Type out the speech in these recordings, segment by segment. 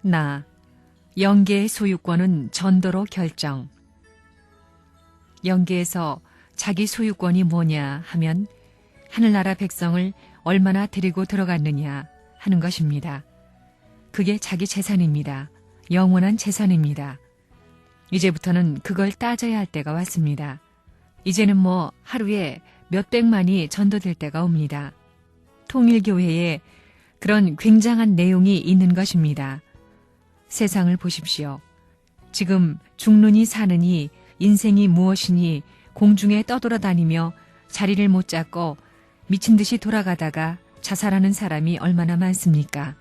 나, 영계의 소유권은 전도로 결정. 영계에서 자기 소유권이 뭐냐 하면 하늘나라 백성을 얼마나 데리고 들어갔느냐 하는 것입니다. 그게 자기 재산입니다. 영원한 재산입니다. 이제부터는 그걸 따져야 할 때가 왔습니다. 이제는 하루에 몇백만이 전도될 때가 옵니다. 통일교회에 그런 굉장한 내용이 있는 것입니다. 세상을 보십시오. 지금 죽느니 사느니 인생이 무엇이니 공중에 떠돌아다니며 자리를 못 잡고 미친 듯이 돌아가다가 자살하는 사람이 얼마나 많습니까?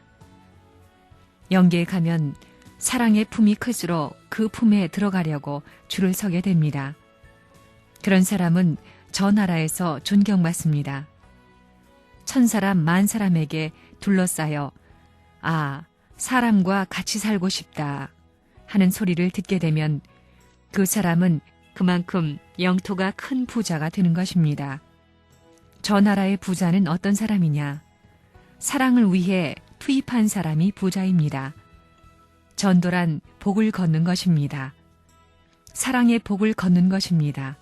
영계에 가면 사랑의 품이 클수록 그 품에 들어가려고 줄을 서게 됩니다. 그런 사람은 저 나라에서 존경받습니다. 천사람 만사람에게 둘러싸여 사람과 같이 살고 싶다 하는 소리를 듣게 되면 그 사람은 그만큼 영토가 큰 부자가 되는 것입니다. 저 나라의 부자는 어떤 사람이냐? 사랑을 위해 투입한 사람이 부자입니다. 전도란 복을 걷는 것입니다. 사랑의 복을 걷는 것입니다.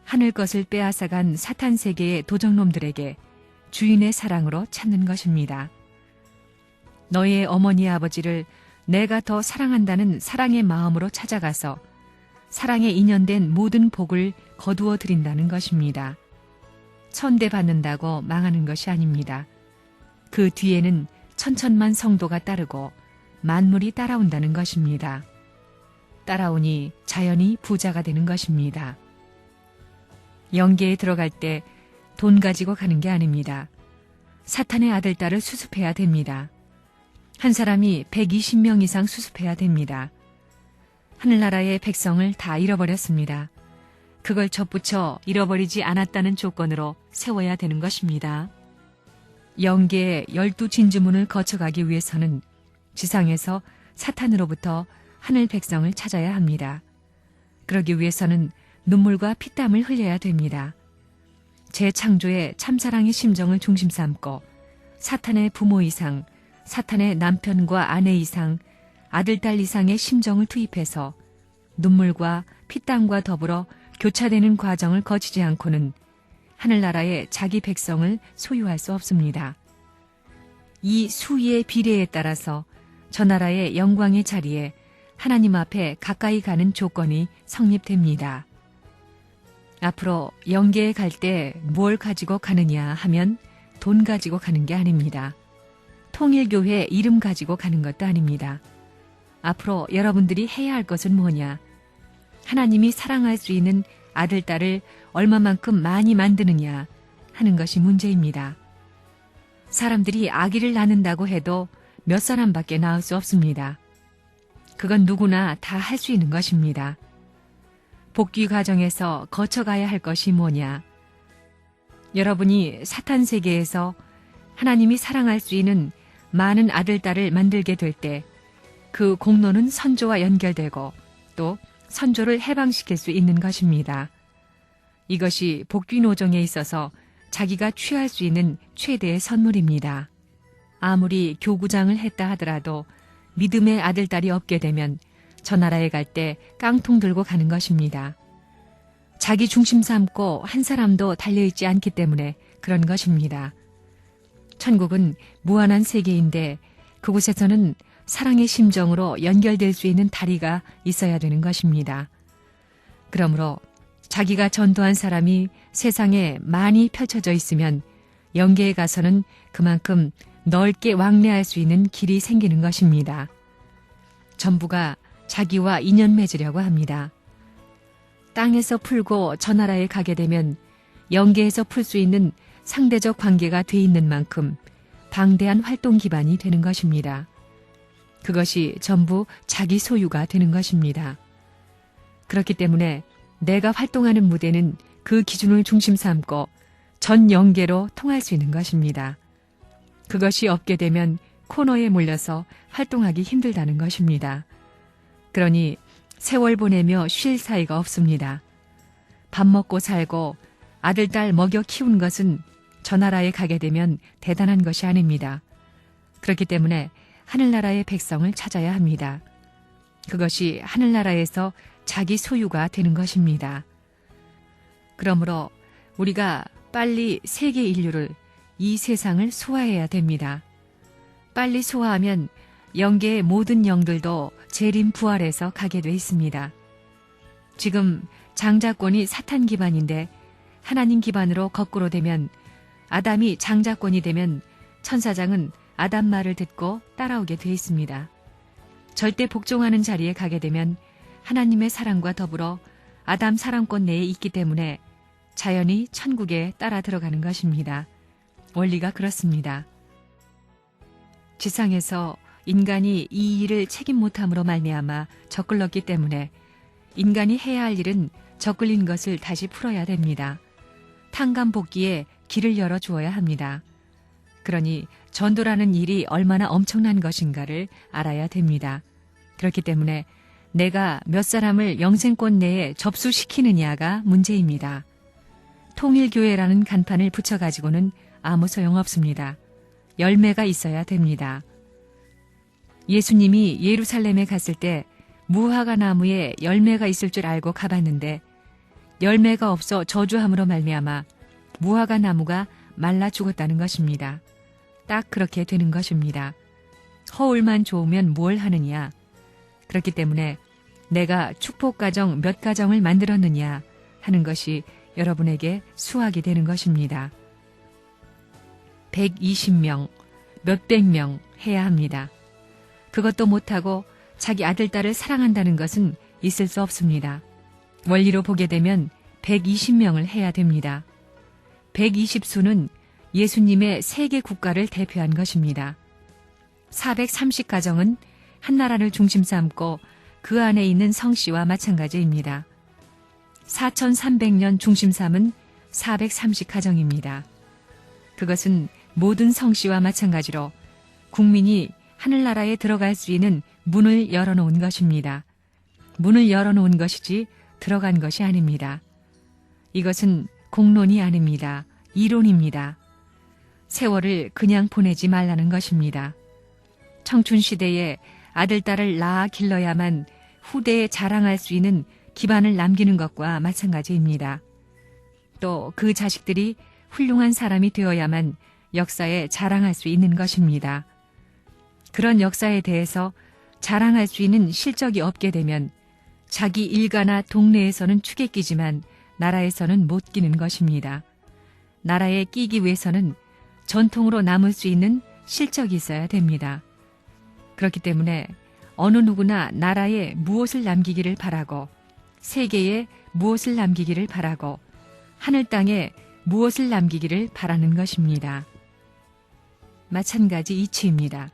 하늘 것을 빼앗아간 사탄 세계의 도적놈들에게 주인의 사랑으로 찾는 것입니다. 너의 어머니 아버지를 내가 더 사랑한다는 사랑의 마음으로 찾아가서 사랑에 인연된 모든 복을 거두어 드린다는 것입니다. 천대 받는다고 망하는 것이 아닙니다. 그 뒤에는 천천만 성도가 따르고 만물이 따라온다는 것입니다. 따라오니 자연히 부자가 되는 것입니다. 영계에 들어갈 때 돈 가지고 가는 게 아닙니다. 사탄의 아들, 딸을 수습해야 됩니다. 한 사람이 120명 이상 수습해야 됩니다. 하늘나라의 백성을 다 잃어버렸습니다. 그걸 접붙여 잃어버리지 않았다는 조건으로 세워야 되는 것입니다. 영계의 12진주문을 거쳐가기 위해서는 지상에서 사탄으로부터 하늘 백성을 찾아야 합니다. 그러기 위해서는 눈물과 피땀을 흘려야 됩니다. 재창조의 참사랑의 심정을 중심 삼고 사탄의 부모 이상, 사탄의 남편과 아내 이상, 아들, 딸 이상의 심정을 투입해서 눈물과 피땀과 더불어 교차되는 과정을 거치지 않고는 하늘나라의 자기 백성을 소유할 수 없습니다. 이 수위의 비례에 따라서 저 나라의 영광의 자리에 하나님 앞에 가까이 가는 조건이 성립됩니다. 앞으로 영계에 갈 때 뭘 가지고 가느냐 하면 돈 가지고 가는 게 아닙니다. 통일교회 이름 가지고 가는 것도 아닙니다. 앞으로 여러분들이 해야 할 것은 뭐냐? 하나님이 사랑할 수 있는 아들, 딸을 얼마만큼 많이 만드느냐 하는 것이 문제입니다. 사람들이 아기를 낳는다고 해도 몇 사람밖에 낳을 수 없습니다. 그건 누구나 다 할 수 있는 것입니다. 복귀 과정에서 거쳐가야 할 것이 뭐냐? 여러분이 사탄 세계에서 하나님이 사랑할 수 있는 많은 아들, 딸을 만들게 될 때 그 공로는 선조와 연결되고 또 선조를 해방시킬 수 있는 것입니다. 이것이 복귀 노정에 있어서 자기가 취할 수 있는 최대의 선물입니다. 아무리 교구장을 했다 하더라도 믿음의 아들, 딸이 없게 되면 저 나라에 갈 때 깡통 들고 가는 것입니다. 자기 중심 삼고 한 사람도 달려있지 않기 때문에 그런 것입니다. 천국은 무한한 세계인데 그곳에서는 사랑의 심정으로 연결될 수 있는 다리가 있어야 되는 것입니다. 그러므로 자기가 전도한 사람이 세상에 많이 펼쳐져 있으면 영계에 가서는 그만큼 넓게 왕래할 수 있는 길이 생기는 것입니다. 전부가 자기와 인연 맺으려고 합니다. 땅에서 풀고 저 나라에 가게 되면 영계에서 풀 수 있는 상대적 관계가 돼 있는 만큼 방대한 활동 기반이 되는 것입니다. 그것이 전부 자기 소유가 되는 것입니다. 그렇기 때문에 내가 활동하는 무대는 그 기준을 중심 삼고 전 영계로 통할 수 있는 것입니다. 그것이 없게 되면 코너에 몰려서 활동하기 힘들다는 것입니다. 그러니 세월 보내며 쉴 사이가 없습니다. 밥 먹고 살고 아들, 딸 먹여 키운 것은 저 나라에 가게 되면 대단한 것이 아닙니다. 그렇기 때문에 하늘나라의 백성을 찾아야 합니다. 그것이 하늘나라에서 자기 소유가 되는 것입니다. 그러므로 우리가 빨리 세계 인류를, 이 세상을 소화해야 됩니다. 빨리 소화하면 영계의 모든 영들도 재림 부활해서 가게 돼 있습니다. 지금 장자권이 사탄 기반인데 하나님 기반으로 거꾸로 되면, 아담이 장자권이 되면 천사장은 아담 말을 듣고 따라오게 돼 있습니다. 절대 복종하는 자리에 가게 되면 하나님의 사랑과 더불어 아담 사랑권 내에 있기 때문에 자연히 천국에 따라 들어가는 것입니다. 원리가 그렇습니다. 지상에서 인간이 이 일을 책임 못함으로 말미암아 적글렀기 때문에 인간이 해야 할 일은 적글린 것을 다시 풀어야 됩니다. 탕감복귀에 길을 열어주어야 합니다. 그러니 전도라는 일이 얼마나 엄청난 것인가를 알아야 됩니다. 그렇기 때문에 내가 몇 사람을 영생권 내에 접수시키느냐가 문제입니다. 통일교회라는 간판을 붙여가지고는 아무 소용없습니다. 열매가 있어야 됩니다. 예수님이 예루살렘에 갔을 때 무화과 나무에 열매가 있을 줄 알고 가봤는데 열매가 없어 저주함으로 말미암아 무화과 나무가 말라 죽었다는 것입니다. 딱 그렇게 되는 것입니다. 허울만 좋으면 뭘 하느냐. 그렇기 때문에 내가 축복가정 몇 가정을 만들었느냐 하는 것이 여러분에게 수학이 되는 것입니다. 120명, 몇백 명 해야 합니다. 그것도 못하고 자기 아들, 딸을 사랑한다는 것은 있을 수 없습니다. 원리로 보게 되면 120명을 해야 됩니다. 120수는 예수님의 세계 국가를 대표한 것입니다. 430가정은 한 나라를 중심 삼고 그 안에 있는 성씨와 마찬가지입니다. 4300년 중심 삼은 430가정입니다. 그것은 모든 성씨와 마찬가지로 국민이 하늘나라에 들어갈 수 있는 문을 열어놓은 것입니다. 문을 열어놓은 것이지 들어간 것이 아닙니다. 이것은 공론이 아닙니다. 이론입니다. 세월을 그냥 보내지 말라는 것입니다. 청춘시대에 아들, 딸을 낳아 길러야만 후대에 자랑할 수 있는 기반을 남기는 것과 마찬가지입니다. 또 그 자식들이 훌륭한 사람이 되어야만 역사에 자랑할 수 있는 것입니다. 그런 역사에 대해서 자랑할 수 있는 실적이 없게 되면 자기 일가나 동네에서는 축에 끼지만 나라에서는 못 끼는 것입니다. 나라에 끼기 위해서는 전통으로 남을 수 있는 실적이 있어야 됩니다. 그렇기 때문에 어느 누구나 나라에 무엇을 남기기를 바라고, 세계에 무엇을 남기기를 바라고, 하늘 땅에 무엇을 남기기를 바라는 것입니다. 마찬가지 이치입니다.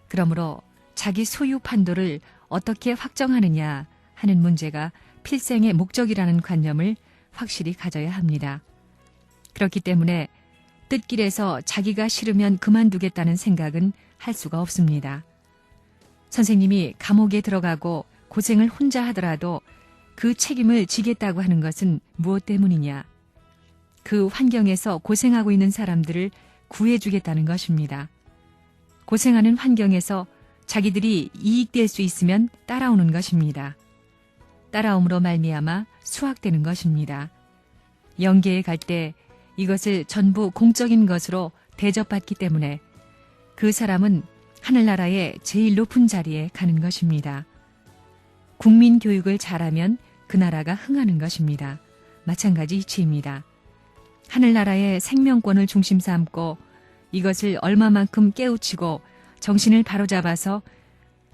그러므로 자기 소유 판도를 어떻게 확정하느냐 하는 문제가 필생의 목적이라는 관념을 확실히 가져야 합니다. 그렇기 때문에 뜻길에서 자기가 싫으면 그만두겠다는 생각은 할 수가 없습니다. 선생님이 감옥에 들어가고 고생을 혼자 하더라도 그 책임을 지겠다고 하는 것은 무엇 때문이냐? 그 환경에서 고생하고 있는 사람들을 구해주겠다는 것입니다. 고생하는 환경에서 자기들이 이익될 수 있으면 따라오는 것입니다. 따라옴으로 말미암아 수확되는 것입니다. 영계에 갈 때 이것을 전부 공적인 것으로 대접받기 때문에 그 사람은 하늘나라의 제일 높은 자리에 가는 것입니다. 국민 교육을 잘하면 그 나라가 흥하는 것입니다. 마찬가지 이치입니다. 하늘나라의 생명권을 중심 삼고 이것을 얼마만큼 깨우치고 정신을 바로잡아서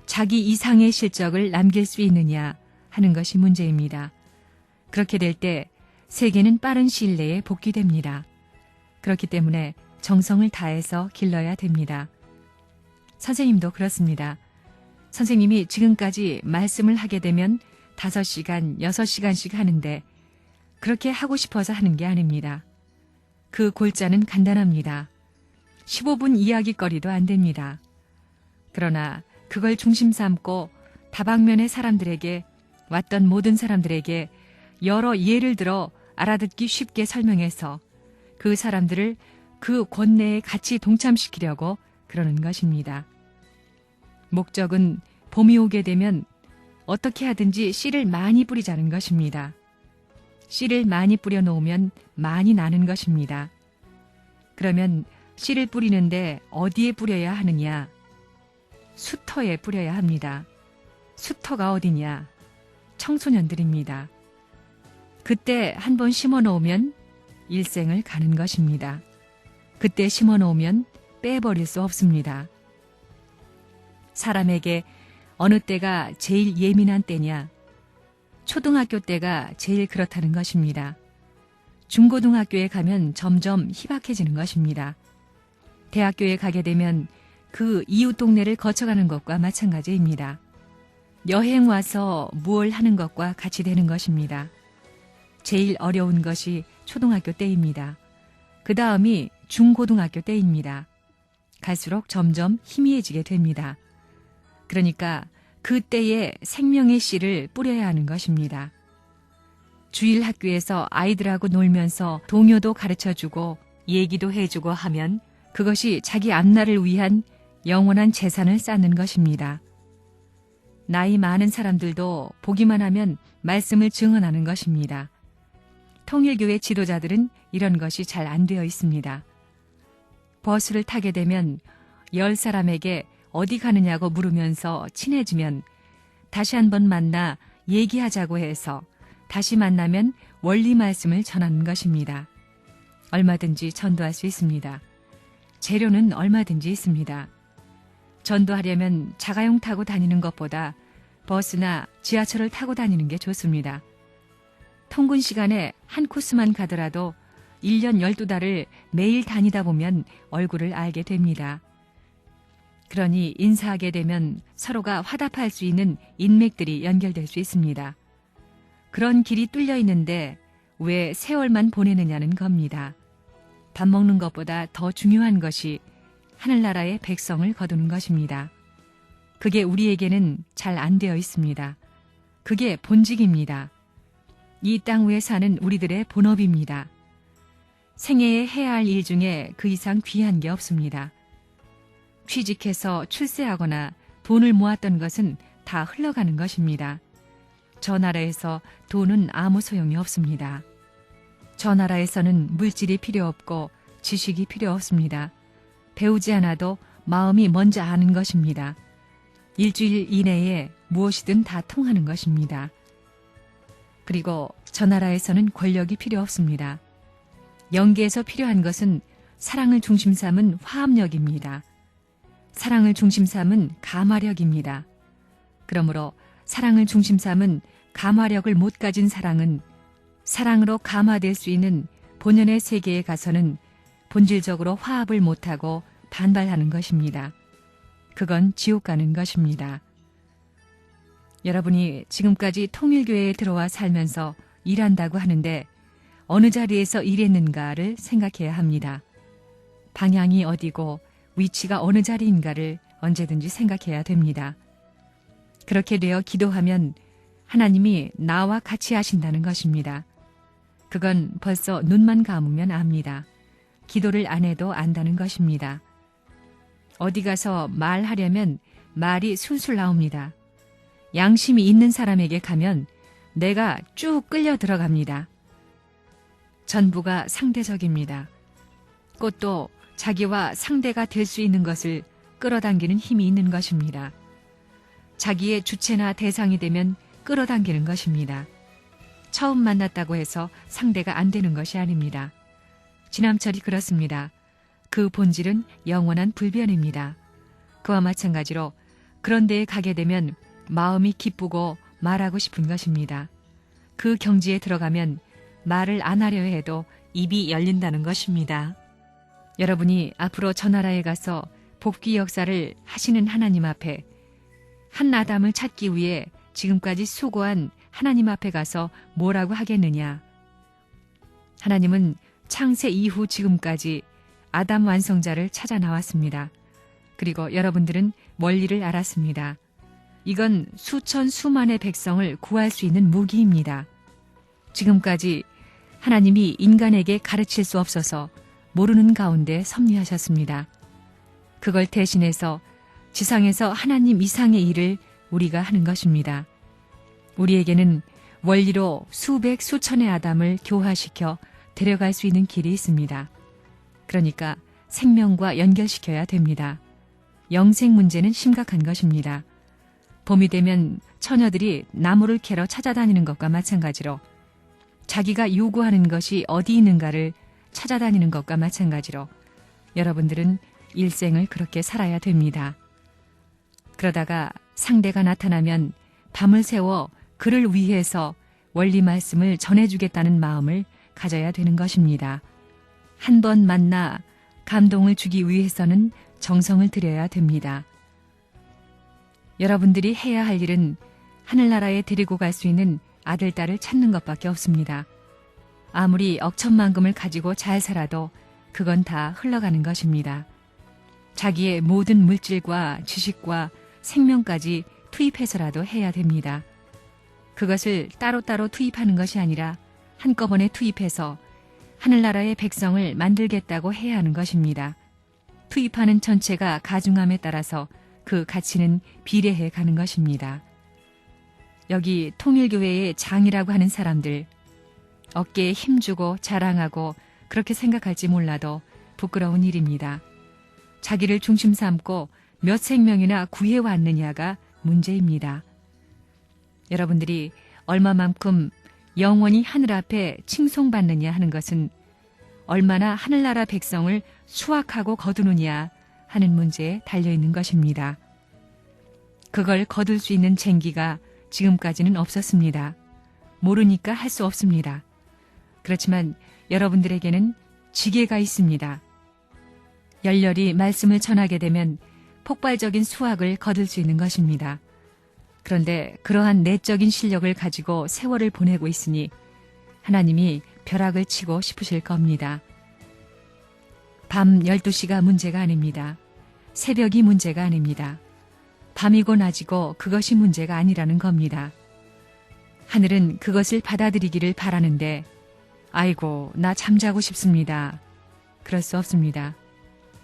자기 이상의 실적을 남길 수 있느냐 하는 것이 문제입니다. 그렇게 될 때 세계는 빠른 시일 내에 복귀됩니다. 그렇기 때문에 정성을 다해서 길러야 됩니다. 선생님도 그렇습니다. 선생님이 지금까지 말씀을 하게 되면 5시간, 6시간씩 하는데 그렇게 하고 싶어서 하는 게 아닙니다. 그 골자는 간단합니다. 15분 이야기거리도 안 됩니다. 그러나 그걸 중심 삼고 다방면의 사람들에게, 왔던 모든 사람들에게 여러 예를 들어 알아듣기 쉽게 설명해서 그 사람들을 그 권내에 같이 동참시키려고 그러는 것입니다. 목적은 봄이 오게 되면 어떻게 하든지 씨를 많이 뿌리자는 것입니다. 씨를 많이 뿌려 놓으면 많이 나는 것입니다. 그러면 씨를 뿌리는데 어디에 뿌려야 하느냐? 수터에 뿌려야 합니다. 수터가 어디냐? 청소년들입니다. 그때 한번 심어 놓으면 일생을 가는 것입니다. 그때 심어 놓으면 빼버릴 수 없습니다. 사람에게 어느 때가 제일 예민한 때냐? 초등학교 때가 제일 그렇다는 것입니다. 중고등학교에 가면 점점 희박해지는 것입니다. 대학교에 가게 되면 그 이웃 동네를 거쳐가는 것과 마찬가지입니다. 여행 와서 무얼 하는 것과 같이 되는 것입니다. 제일 어려운 것이 초등학교 때입니다. 그 다음이 중고등학교 때입니다. 갈수록 점점 희미해지게 됩니다. 그러니까 그때에 생명의 씨를 뿌려야 하는 것입니다. 주일 학교에서 아이들하고 놀면서 동요도 가르쳐주고 얘기도 해주고 하면 그것이 자기 앞날을 위한 영원한 재산을 쌓는 것입니다. 나이 많은 사람들도 보기만 하면 말씀을 증언하는 것입니다. 통일교회 지도자들은 이런 것이 잘 안 되어 있습니다. 버스를 타게 되면 10사람에게 어디 가느냐고 물으면서 친해지면 다시 한번 만나 얘기하자고 해서 다시 만나면 원리 말씀을 전하는 것입니다. 얼마든지 전도할 수 있습니다. 재료는 얼마든지 있습니다. 전도하려면 자가용 타고 다니는 것보다 버스나 지하철을 타고 다니는 게 좋습니다. 통근 시간에 한 코스만 가더라도 1년 12달을 매일 다니다 보면 얼굴을 알게 됩니다. 그러니 인사하게 되면 서로가 화답할 수 있는 인맥들이 연결될 수 있습니다. 그런 길이 뚫려 있는데 왜 세월만 보내느냐는 겁니다. 밥 먹는 것보다 더 중요한 것이 하늘나라의 백성을 거두는 것입니다. 그게 우리에게는 잘 안 되어 있습니다. 그게 본직입니다. 이 땅 위에 사는 우리들의 본업입니다. 생애에 해야 할 일 중에 그 이상 귀한 게 없습니다. 취직해서 출세하거나 돈을 모았던 것은 다 흘러가는 것입니다. 저 나라에서 돈은 아무 소용이 없습니다. 저 나라에서는 물질이 필요 없고 지식이 필요 없습니다. 배우지 않아도 마음이 먼저 아는 것입니다. 일주일 이내에 무엇이든 다 통하는 것입니다. 그리고 저 나라에서는 권력이 필요 없습니다. 영계에서 필요한 것은 사랑을 중심 삼은 화합력입니다. 사랑을 중심 삼은 감화력입니다. 그러므로 사랑을 중심 삼은 감화력을 못 가진 사랑은 사랑으로 감화될 수 있는 본연의 세계에 가서는 본질적으로 화합을 못하고 반발하는 것입니다. 그건 지옥 가는 것입니다. 여러분이 지금까지 통일교회에 들어와 살면서 일한다고 하는데 어느 자리에서 일했는가를 생각해야 합니다. 방향이 어디고 위치가 어느 자리인가를 언제든지 생각해야 됩니다. 그렇게 되어 기도하면 하나님이 나와 같이 하신다는 것입니다. 그건 벌써 눈만 감으면 압니다. 기도를 안 해도 안다는 것입니다. 어디 가서 말하려면 말이 술술 나옵니다. 양심이 있는 사람에게 가면 내가 쭉 끌려 들어갑니다. 전부가 상대적입니다. 꽃도 자기와 상대가 될 수 있는 것을 끌어당기는 힘이 있는 것입니다. 자기의 주체나 대상이 되면 끌어당기는 것입니다. 처음 만났다고 해서 상대가 안 되는 것이 아닙니다. 지남철이 그렇습니다. 그 본질은 영원한 불변입니다. 그와 마찬가지로 그런 데에 가게 되면 마음이 기쁘고 말하고 싶은 것입니다. 그 경지에 들어가면 말을 안 하려 해도 입이 열린다는 것입니다. 여러분이 앞으로 저 나라에 가서 복귀 역사를 하시는 하나님 앞에 한 아담을 찾기 위해 지금까지 수고한 하나님 앞에 가서 뭐라고 하겠느냐? 하나님은 창세 이후 지금까지 아담 완성자를 찾아 나왔습니다. 그리고 여러분들은 원리를 알았습니다. 이건 수천 수만의 백성을 구할 수 있는 무기입니다. 지금까지 하나님이 인간에게 가르칠 수 없어서 모르는 가운데 섭리하셨습니다. 그걸 대신해서 지상에서 하나님 이상의 일을 우리가 하는 것입니다. 우리에게는 원리로 수백 수천의 아담을 교화시켜 데려갈 수 있는 길이 있습니다. 그러니까 생명과 연결시켜야 됩니다. 영생 문제는 심각한 것입니다. 봄이 되면 처녀들이 나무를 캐러 찾아다니는 것과 마찬가지로 자기가 요구하는 것이 어디 있는가를 찾아다니는 것과 마찬가지로 여러분들은 일생을 그렇게 살아야 됩니다. 그러다가 상대가 나타나면 밤을 새워 그를 위해서 원리 말씀을 전해주겠다는 마음을 가져야 되는 것입니다. 한 번 만나 감동을 주기 위해서는 정성을 들여야 됩니다. 여러분들이 해야 할 일은 하늘나라에 데리고 갈 수 있는 아들, 딸을 찾는 것밖에 없습니다. 아무리 억천만금을 가지고 잘 살아도 그건 다 흘러가는 것입니다. 자기의 모든 물질과 지식과 생명까지 투입해서라도 해야 됩니다. 그것을 따로따로 투입하는 것이 아니라 한꺼번에 투입해서 하늘나라의 백성을 만들겠다고 해야 하는 것입니다. 투입하는 전체가 가중함에 따라서 그 가치는 비례해 가는 것입니다. 여기 통일교회의 장이라고 하는 사람들, 어깨에 힘주고 자랑하고 그렇게 생각할지 몰라도 부끄러운 일입니다. 자기를 중심 삼고 몇 생명이나 구해왔느냐가 문제입니다. 여러분들이 얼마만큼 영원히 하늘 앞에 칭송받느냐 하는 것은 얼마나 하늘나라 백성을 수확하고 거두느냐 하는 문제에 달려있는 것입니다. 그걸 거둘 수 있는 쟁기가 지금까지는 없었습니다. 모르니까 할 수 없습니다. 그렇지만 여러분들에게는 지혜가 있습니다. 열렬히 말씀을 전하게 되면 폭발적인 수확을 거둘 수 있는 것입니다. 그런데 그러한 내적인 실력을 가지고 세월을 보내고 있으니 하나님이 벼락을 치고 싶으실 겁니다. 밤 12시가 문제가 아닙니다. 새벽이 문제가 아닙니다. 밤이고 낮이고 그것이 문제가 아니라는 겁니다. 하늘은 그것을 받아들이기를 바라는데 아이고 나 잠자고 싶습니다. 그럴 수 없습니다.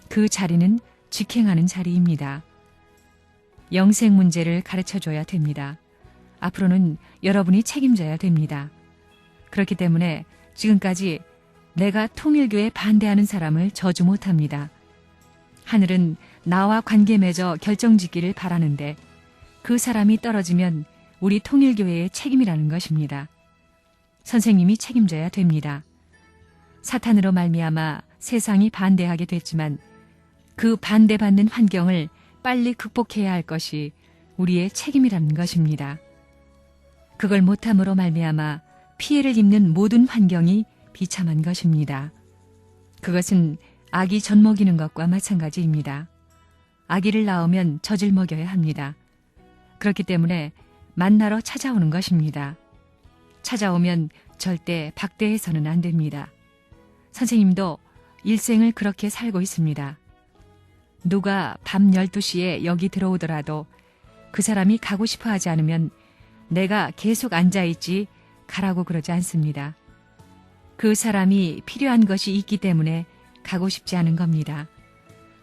그 자리는 직행하는 자리입니다. 영생 문제를 가르쳐줘야 됩니다. 앞으로는 여러분이 책임져야 됩니다. 그렇기 때문에 지금까지 내가 통일교에 반대하는 사람을 저주 못합니다. 하늘은 나와 관계 맺어 결정짓기를 바라는데 그 사람이 떨어지면 우리 통일교회의 책임이라는 것입니다. 선생님이 책임져야 됩니다. 사탄으로 말미암아 세상이 반대하게 됐지만 그 반대받는 환경을 빨리 극복해야 할 것이 우리의 책임이라는 것입니다. 그걸 못함으로 말미암아 피해를 입는 모든 환경이 비참한 것입니다. 그것은 아기 젖 먹이는 것과 마찬가지입니다. 아기를 낳으면 젖을 먹여야 합니다. 그렇기 때문에 만나러 찾아오는 것입니다. 찾아오면 절대 박대해서는 안 됩니다. 선생님도 일생을 그렇게 살고 있습니다. 누가 밤 12시에 여기 들어오더라도 그 사람이 가고 싶어 하지 않으면 내가 계속 앉아있지 가라고 그러지 않습니다. 그 사람이 필요한 것이 있기 때문에 가고 싶지 않은 겁니다.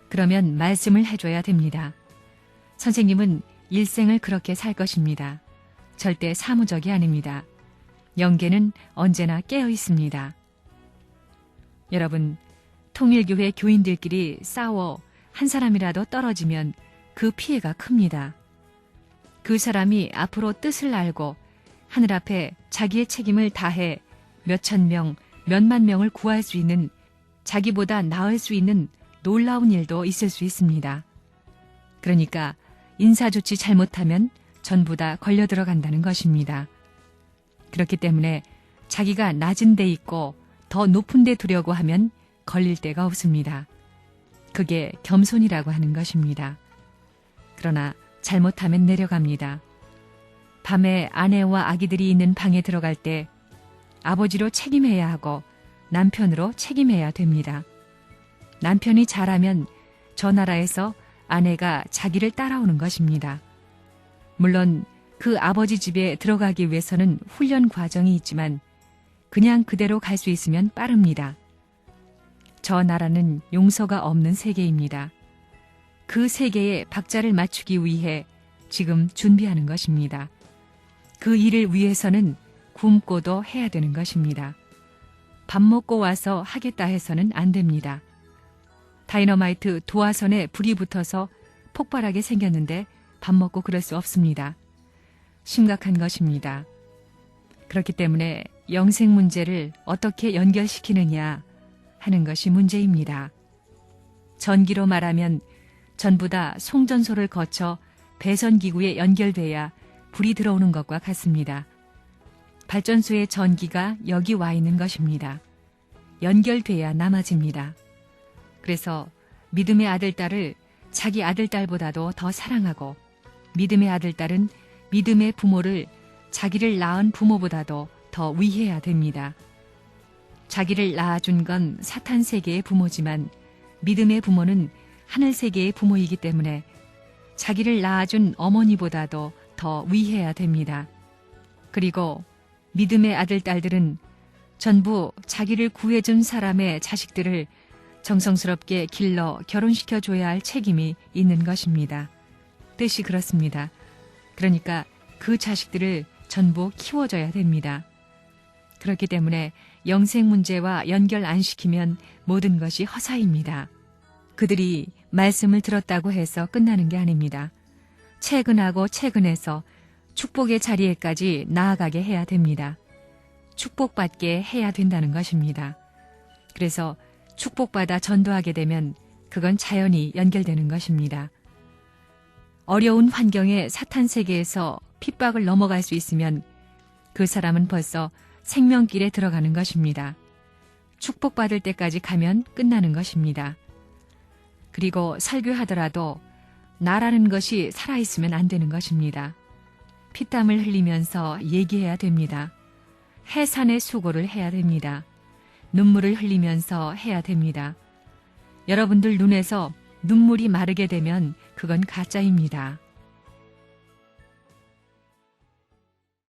그러면 말씀을 해줘야 됩니다. 선생님은 일생을 그렇게 살 것입니다. 절대 사무적이 아닙니다. 영계는 언제나 깨어 있습니다. 여러분, 통일교회 교인들끼리 싸워 한 사람이라도 떨어지면 그 피해가 큽니다. 그 사람이 앞으로 뜻을 알고 하늘 앞에 자기의 책임을 다해 몇천 명, 몇만 명을 구할 수 있는 자기보다 나을 수 있는 놀라운 일도 있을 수 있습니다. 그러니까 인사조치 잘못하면 전부 다 걸려 들어간다는 것입니다. 그렇기 때문에 자기가 낮은 데 있고 더 높은 데 두려고 하면 걸릴 데가 없습니다. 그게 겸손이라고 하는 것입니다. 그러나 잘못하면 내려갑니다. 밤에 아내와 아기들이 있는 방에 들어갈 때 아버지로 책임해야 하고 남편으로 책임해야 됩니다. 남편이 잘하면 저 나라에서 아내가 자기를 따라오는 것입니다. 물론 그 아버지 집에 들어가기 위해서는 훈련 과정이 있지만 그냥 그대로 갈 수 있으면 빠릅니다. 저 나라는 용서가 없는 세계입니다. 그 세계에 박자를 맞추기 위해 지금 준비하는 것입니다. 그 일을 위해서는 굶고도 해야 되는 것입니다. 밥 먹고 와서 하겠다 해서는 안 됩니다. 다이너마이트 도화선에 불이 붙어서 폭발하게 생겼는데 밥 먹고 그럴 수 없습니다. 심각한 것입니다. 그렇기 때문에 영생 문제를 어떻게 연결시키느냐 하는 것이 문제입니다. 전기로 말하면 전부 다 송전소를 거쳐 배선기구에 연결돼야 불이 들어오는 것과 같습니다. 발전소의 전기가 여기 와 있는 것입니다. 연결돼야 남아집니다. 그래서 믿음의 아들딸을 자기 아들딸보다도 더 사랑하고 믿음의 아들딸은 믿음의 부모를 자기를 낳은 부모보다도 더 위해야 됩니다. 자기를 낳아준 건 사탄 세계의 부모지만 믿음의 부모는 하늘 세계의 부모이기 때문에 자기를 낳아준 어머니보다도 더 위해야 됩니다. 그리고 믿음의 아들, 딸들은 전부 자기를 구해준 사람의 자식들을 정성스럽게 길러 결혼시켜줘야 할 책임이 있는 것입니다. 뜻이 그렇습니다. 그러니까 그 자식들을 전부 키워줘야 됩니다. 그렇기 때문에 영생 문제와 연결 안 시키면 모든 것이 허사입니다. 그들이 말씀을 들었다고 해서 끝나는 게 아닙니다. 채근하고 채근해서 축복의 자리에까지 나아가게 해야 됩니다. 축복받게 해야 된다는 것입니다. 그래서 축복받아 전도하게 되면 그건 자연히 연결되는 것입니다. 어려운 환경의 사탄 세계에서 핍박을 넘어갈 수 있으면 그 사람은 벌써 생명길에 들어가는 것입니다. 축복받을 때까지 가면 끝나는 것입니다. 그리고 설교하더라도 나라는 것이 살아있으면 안 되는 것입니다. 피땀을 흘리면서 얘기해야 됩니다. 해산의 수고를 해야 됩니다. 눈물을 흘리면서 해야 됩니다. 여러분들 눈에서 눈물이 마르게 되면 그건 가짜입니다.